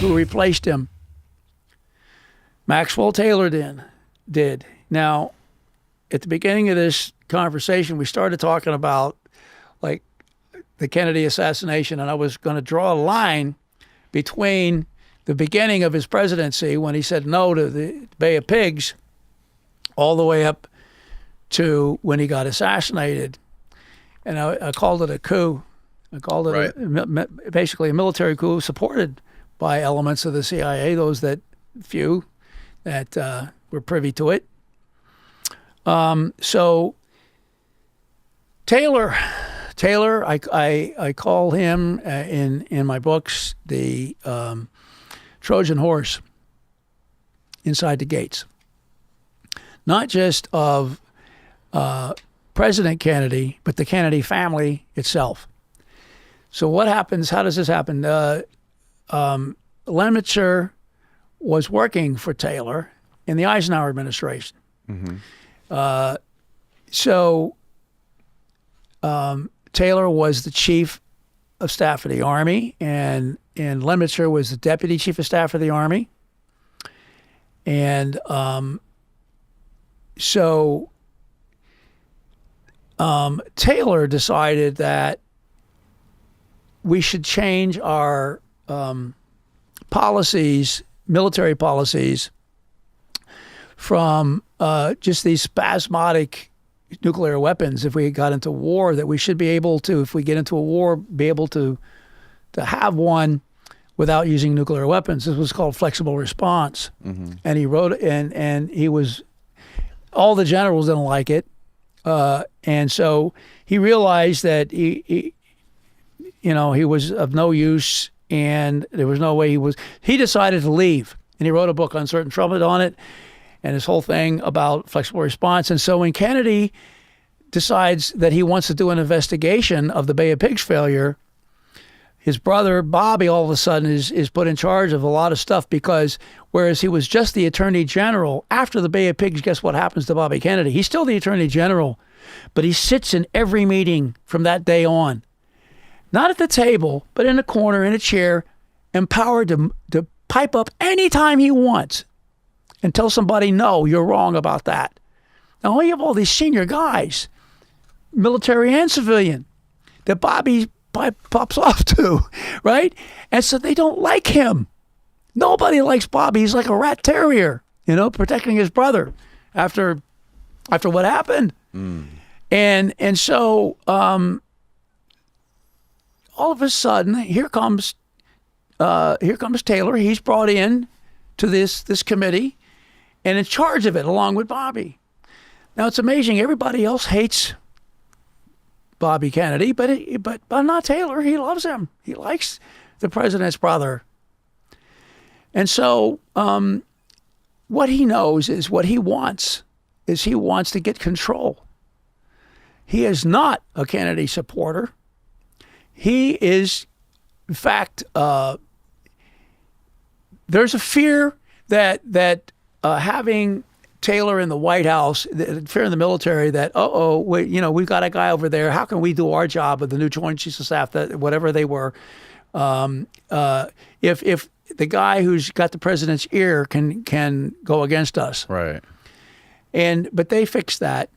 Who replaced him? Maxwell Taylor did. Now, at the beginning of this conversation, we started talking about like the Kennedy assassination, and I was going to draw a line between the beginning of his presidency when he said no to the Bay of Pigs all the way up to when he got assassinated. And I called it a coup. I called it basically a military coup supported by elements of the CIA, those few that were privy to it. So Taylor, I call him in my books the Trojan horse inside the gates, not just of President Kennedy, but the Kennedy family itself. So what happens? How does this happen? Lemnitzer was working for Taylor in the Eisenhower administration. Mm-hmm. So Taylor was the chief of staff of the Army, and Lemnitzer was the deputy chief of staff of the Army. And so Taylor decided that we should change our policies, military policies, from just these spasmodic nuclear weapons. If we got into war, that we should be able to, if we get into a war, be able to have one without using nuclear weapons. This was called flexible response. Mm-hmm. And he wrote, and he was, all the generals didn't like it. And so he realized that he was of no use, and there was no way he decided to leave. And he wrote a book, Uncertain Trumpet, on it, and his whole thing about flexible response. And so when Kennedy decides that he wants to do an investigation of the Bay of Pigs failure, his brother, Bobby, all of a sudden is put in charge of a lot of stuff, because whereas he was just the Attorney General, after the Bay of Pigs, guess what happens to Bobby Kennedy? He's still the Attorney General, but he sits in every meeting from that day on. Not at the table, but in a corner, in a chair, empowered to pipe up anytime he wants and tell somebody, no, you're wrong about that. Now, you have all these senior guys, military and civilian, that Bobby pops off to, right? And so they don't like him. Nobody likes Bobby. He's like a rat terrier, protecting his brother after what happened. Mm. And so all of a sudden, here comes Taylor. He's brought in to this committee and in charge of it, along with Bobby. Now, it's amazing. Everybody else hates Bobby Kennedy, but not Taylor. He loves him. He likes the president's brother. And so what he knows is what he wants to get control. He is not a Kennedy supporter. He is, in fact, there's a fear that having Taylor in the White House, fear in the military that, we've got a guy over there. How can we do our job with the new Joint Chiefs of Staff, that whatever they were, if the guy who's got the president's ear can go against us, right? But they fixed that.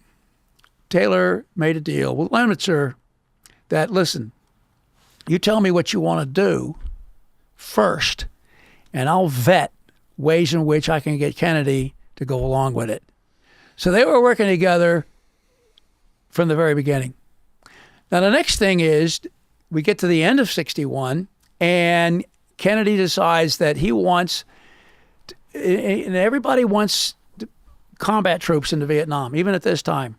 Taylor made a deal with Lemnitzer that, listen, you tell me what you want to do first, and I'll vet ways in which I can get Kennedy to go along with it. So they were working together from the very beginning. Now, the next thing is we get to the end of 61, and Kennedy decides that he wants, and everybody wants combat troops into Vietnam, even at this time.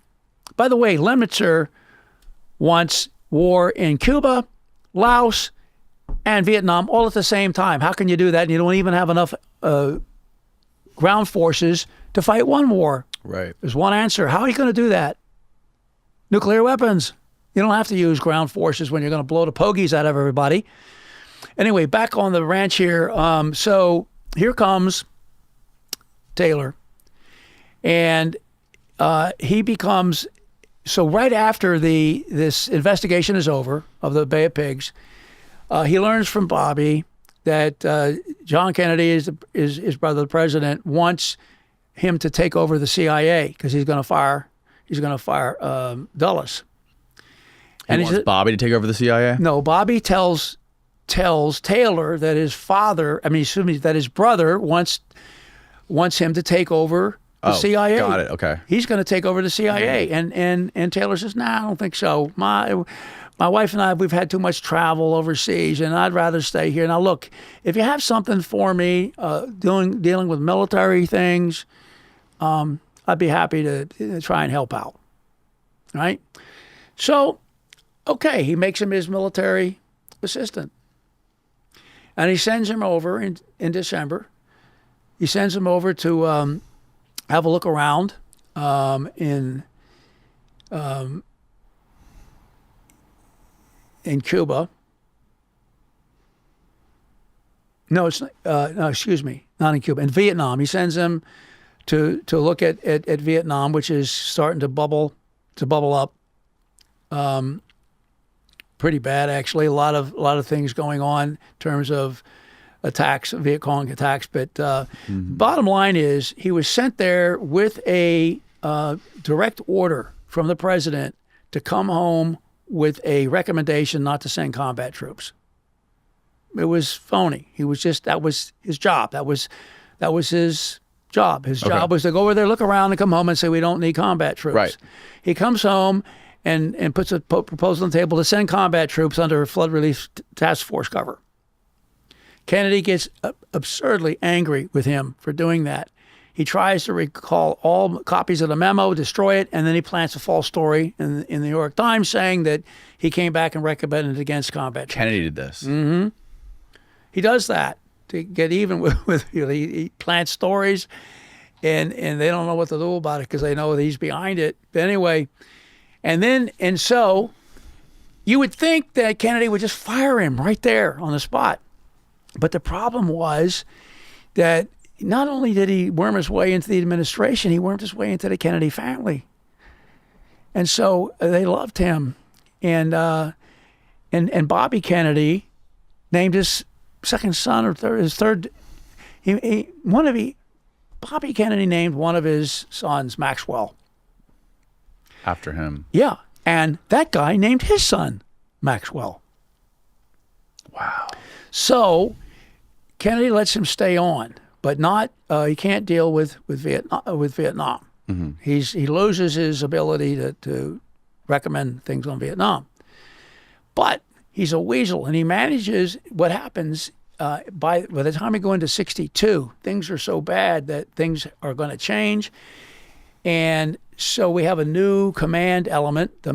By the way, Lemnitzer wants war in Cuba, Laos, and Vietnam all at the same time. How can you do that? And you don't even have enough ground forces to fight one war. Right. There's one answer. How are you going to do that? Nuclear weapons. You don't have to use ground forces when you're going to blow the pogies out of everybody. Anyway, back on the ranch here. So here comes Taylor. And he becomes, so right after this investigation is over of the Bay of Pigs, he learns from Bobby that John Kennedy is his brother, the president, wants him to take over the CIA because he's going to fire Dulles. And he wants Bobby to take over the CIA? No, Bobby tells Taylor that that his brother wants him to take over the CIA. Got it. Okay. He's going to take over the CIA, and Taylor says, "Nah, I don't think so. My wife and I, we've had too much travel overseas, and I'd rather stay here. Now, look, if you have something for me, dealing with military things, I'd be happy to try and help out." Right? So, okay, he makes him his military assistant. And he sends him over in December. He sends him over to have a look around in Cuba. No, no, excuse me, not in Cuba, in Vietnam. He sends him to look at Vietnam, which is starting to bubble up. Pretty bad, actually. A lot of things going on in terms of attacks, Viet Cong attacks. But bottom line is, he was sent there with a direct order from the president to come home with a recommendation not to send combat troops. It was phony. He was that was his job. That was his job. His job was to go over there, look around, and come home and say, we don't need combat troops. Right. He comes home and puts a proposal on the table to send combat troops under a flood relief task force cover. Kennedy gets absurdly angry with him for doing that. He tries to recall all copies of the memo, destroy it, and then he plants a false story in the New York Times saying that he came back and recommended against combat troops. Kennedy did this. Mm-hmm. He does that to get even with he plants stories, and they don't know what to do about it because they know that he's behind it. But anyway, and so you would think that Kennedy would just fire him right there on the spot. But the problem was that not only did he worm his way into the administration, he wormed his way into the Kennedy family. And so they loved him. And Bobby Kennedy named his second son or third. Bobby Kennedy named one of his sons Maxwell. After him. Yeah. And that guy named his son Maxwell. Wow. So Kennedy lets him stay on, but not. He can't deal with Vietnam. Mm-hmm. He loses his ability to recommend things on Vietnam. But he's a weasel, and he manages. What happens by the time we go into 62, things are so bad that things are going to change, and so we have a new command element, the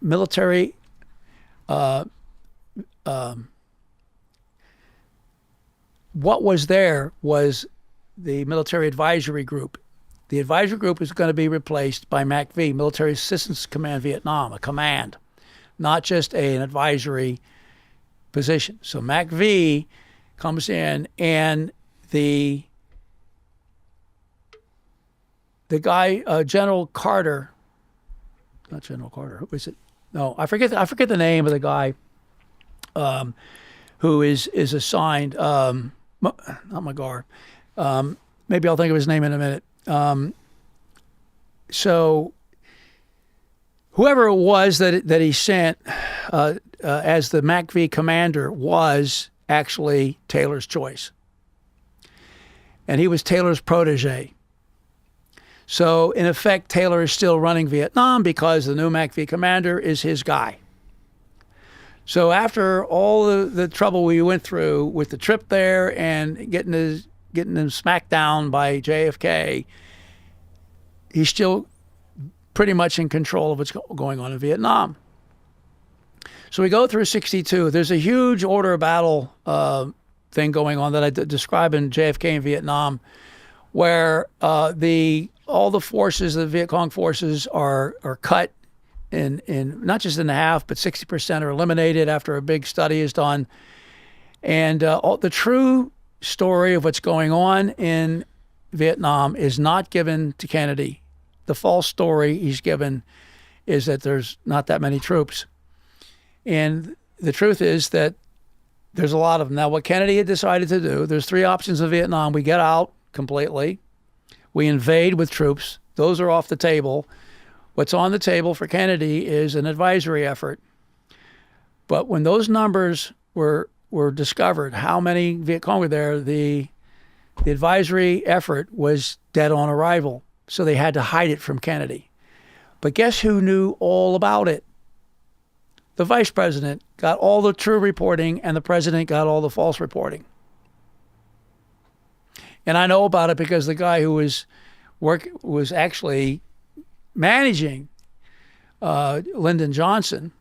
military. What was there was the military advisory group. The advisory group is going to be replaced by MACV, Military Assistance Command Vietnam, a command, not just an advisory position. So MACV comes in, and the guy, General Carter, not General Carter, who is it? No, I forget the name of the guy who is assigned. Not Magar. Maybe I'll think of his name in a minute. So whoever it was that he sent as the MACV commander was actually Taylor's choice. And he was Taylor's protege. So in effect, Taylor is still running Vietnam because the new MACV commander is his guy. So after all the trouble we went through with the trip there and getting him smacked down by JFK, he's still pretty much in control of what's going on in Vietnam. So we go through 62. There's a huge order of battle thing going on that I describe in JFK in Vietnam, where all the forces, the Viet Cong forces, are cut in not just in half, but 60% are eliminated after a big study is done. And the true story of what's going on in Vietnam is not given to Kennedy. The false story he's given is that there's not that many troops. And the truth is that There's a lot of them. Now, what Kennedy had decided to do, there's three options in Vietnam. We get out completely. We invade with troops. Those are off the table. What's on the table for Kennedy is an advisory effort. But when those numbers were discovered, how many Viet Cong were there, the advisory effort was dead on arrival. So they had to hide it from Kennedy. But guess who knew all about it? The vice president got all the true reporting, and the president got all the false reporting. And I know about it because the guy who was actually managing Lyndon Johnson,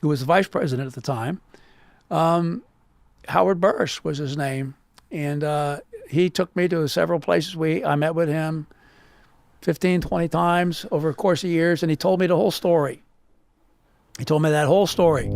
who was the vice president at the time, Howard Burris was his name, and he took me to several places. I met with him 15, 20 times over a course of years, and he told me the whole story. He told me that whole story.